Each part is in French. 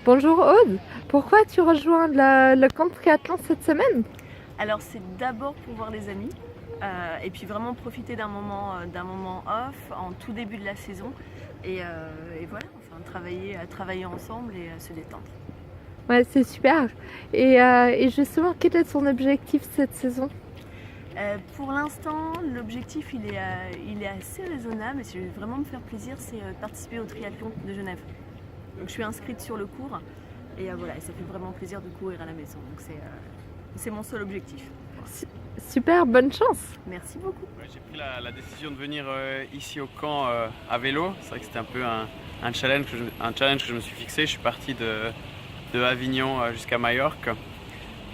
Bonjour Aude, pourquoi tu rejoins le camp triathlon cette semaine? Alors c'est d'abord pour voir les amis et puis vraiment profiter d'un moment off en tout début de la saison et voilà, enfin travailler ensemble et se détendre. Ouais, c'est super. Et justement, quel est ton objectif cette saison? Pour l'instant, l'objectif il est assez raisonnable et si je veux vraiment me faire plaisir, c'est participer au triathlon de Genève. Donc je suis inscrite sur le cours et voilà, et ça fait vraiment plaisir de courir à la maison. Donc c'est mon seul objectif. Su- Super, bonne chance. Merci beaucoup. Ouais, j'ai pris la décision de venir ici au camp à vélo. C'est vrai que c'était un peu un challenge que je me suis fixé. Je suis parti de Avignon jusqu'à Majorque.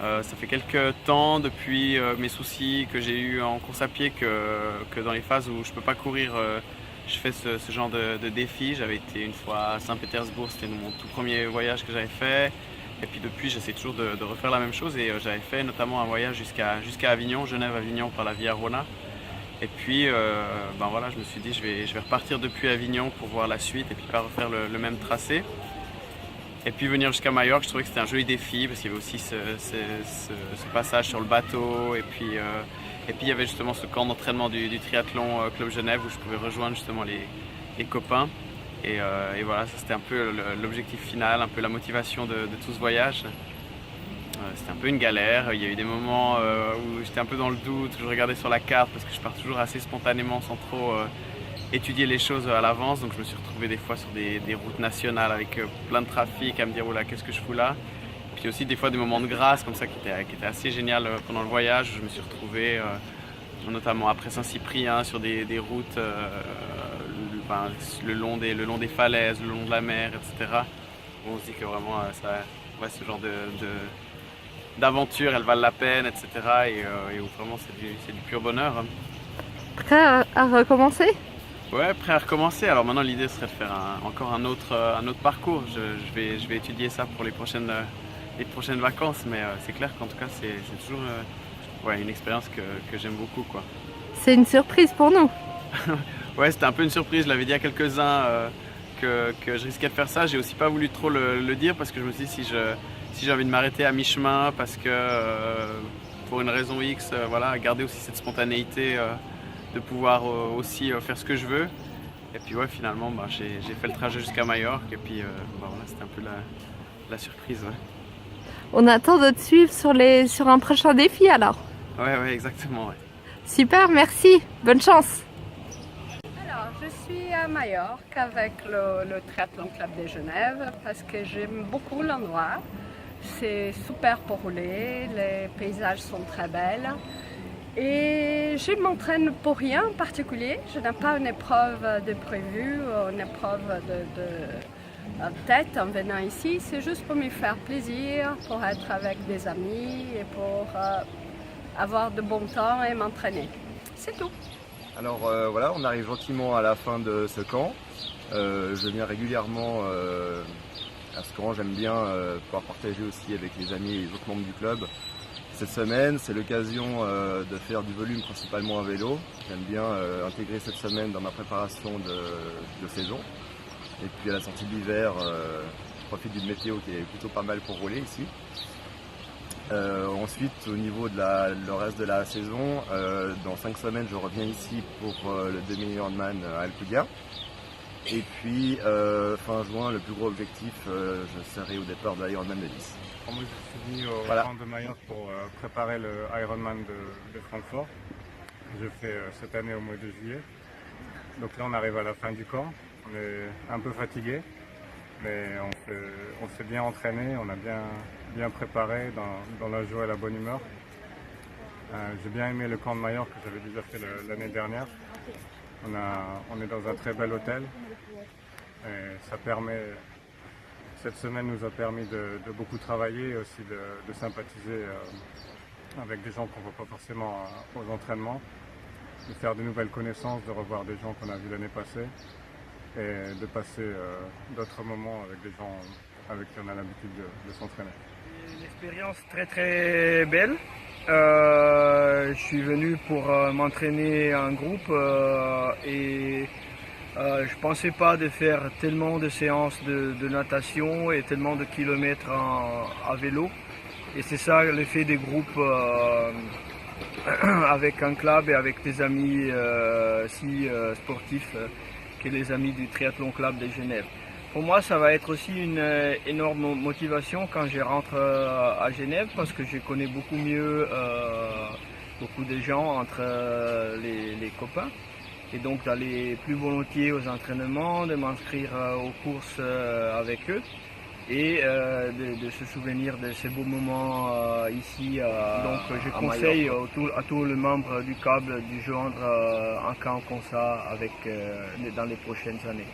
Ça fait quelques temps depuis mes soucis que j'ai eu en course à pied que dans les phases où je peux pas courir, je fais ce genre de défi. J'avais été une fois à Saint-Pétersbourg, c'était mon tout premier voyage que j'avais fait. Et puis depuis, j'essaie toujours de refaire la même chose et j'avais fait notamment un voyage jusqu'à Avignon, Genève-Avignon par la Via Rona. Et puis, ben voilà, je me suis dit je vais repartir depuis Avignon pour voir la suite et puis pas refaire le même tracé. Et puis venir jusqu'à Majorque, je trouvais que c'était un joli défi parce qu'il y avait aussi ce passage sur le bateau et puis il y avait justement ce camp d'entraînement du triathlon Club Genève où je pouvais rejoindre justement les copains. Et voilà, ça c'était un peu l'objectif final, un peu la motivation de tout ce voyage. C'était un peu une galère, il y a eu des moments où j'étais un peu dans le doute, où je regardais sur la carte parce que je pars toujours assez spontanément sans trop étudier les choses à l'avance. Donc je me suis retrouvé des fois sur des routes nationales avec plein de trafic à me dire oh là, qu'est-ce que je fous là. Puis aussi des fois des moments de grâce comme ça qui étaient assez génial pendant le voyage. Je me suis retrouvé notamment après Saint-Cyprien sur des routes le long des falaises, le long de la mer, etc. Où on se dit que vraiment ouais, ce genre d'aventure, elles valent la peine, etc. Et où vraiment c'est du pur bonheur. Prêt à recommencer? Ouais, prêt à recommencer. Alors maintenant, l'idée serait de faire encore un autre parcours. Je vais étudier ça pour les prochaines vacances, mais c'est clair qu'en tout cas, c'est toujours ouais, une expérience que j'aime beaucoup, quoi. C'est une surprise pour nous. Ouais, c'était un peu une surprise. Je l'avais dit à quelques-uns que je risquais de faire ça. J'ai aussi pas voulu trop le dire parce que je me suis dit si j'ai envie de m'arrêter à mi-chemin parce que pour une raison X, voilà, garder aussi cette spontanéité. De pouvoir aussi faire ce que je veux. Et puis ouais, finalement, bah, j'ai fait le trajet jusqu'à Majorque et puis bah, voilà, c'était un peu la surprise. Ouais. On attend de te suivre sur un prochain défi alors. Ouais, exactement. Ouais. Super, merci. Bonne chance. Alors, je suis à Majorque avec le Triathlon Club de Genève parce que j'aime beaucoup l'endroit. C'est super pour rouler, les paysages sont très belles. Et je m'entraîne pour rien en particulier. Je n'ai pas une épreuve de prévue, une épreuve de tête en venant ici. C'est juste pour me faire plaisir, pour être avec des amis et pour avoir de bon temps et m'entraîner. C'est tout. Alors voilà, on arrive gentiment à la fin de ce camp. Je viens régulièrement à ce camp. J'aime bien pouvoir partager aussi avec les amis et les autres membres du club. Cette semaine, c'est l'occasion de faire du volume principalement à vélo. J'aime bien intégrer cette semaine dans ma préparation de saison. Et puis à la sortie de l'hiver, je profite d'une météo qui est plutôt pas mal pour rouler ici. Ensuite, au niveau de le reste de la saison, dans 5 semaines, je reviens ici pour le demi-Ironman à Alcudia. Et puis fin juin, le plus gros objectif, je serai au départ de l'Ironman de Nice. Moi, je suis venu au camp de Majorque pour préparer le Ironman de Francfort. Je fais cette année au mois de juillet. Donc là, on arrive à la fin du camp. On est un peu fatigué, mais on s'est bien entraîné, on a bien préparé dans la joie et la bonne humeur. J'ai bien aimé le camp de Majorque que j'avais déjà fait l'année dernière. On est dans un très bel hôtel et cette semaine nous a permis de beaucoup travailler et aussi de sympathiser avec des gens qu'on ne voit pas forcément aux entraînements, de faire de nouvelles connaissances, de revoir des gens qu'on a vus l'année passée et de passer d'autres moments avec des gens avec qui on a l'habitude de s'entraîner. Une expérience très très belle. Je suis venu pour m'entraîner en groupe et Je ne pensais pas de faire tellement de séances de natation et tellement de kilomètres à vélo. Et c'est ça l'effet des groupes avec un club et avec des amis si sportifs que les amis du Triathlon Club de Genève. Pour moi, ça va être aussi une énorme motivation quand je rentre à Genève parce que je connais beaucoup mieux beaucoup de gens entre les copains. Et donc d'aller plus volontiers aux entraînements, de m'inscrire aux courses avec eux et de se souvenir de ces beaux moments ici. Donc je conseille à tous les membres du club de joindre un camp comme ça dans les prochaines années.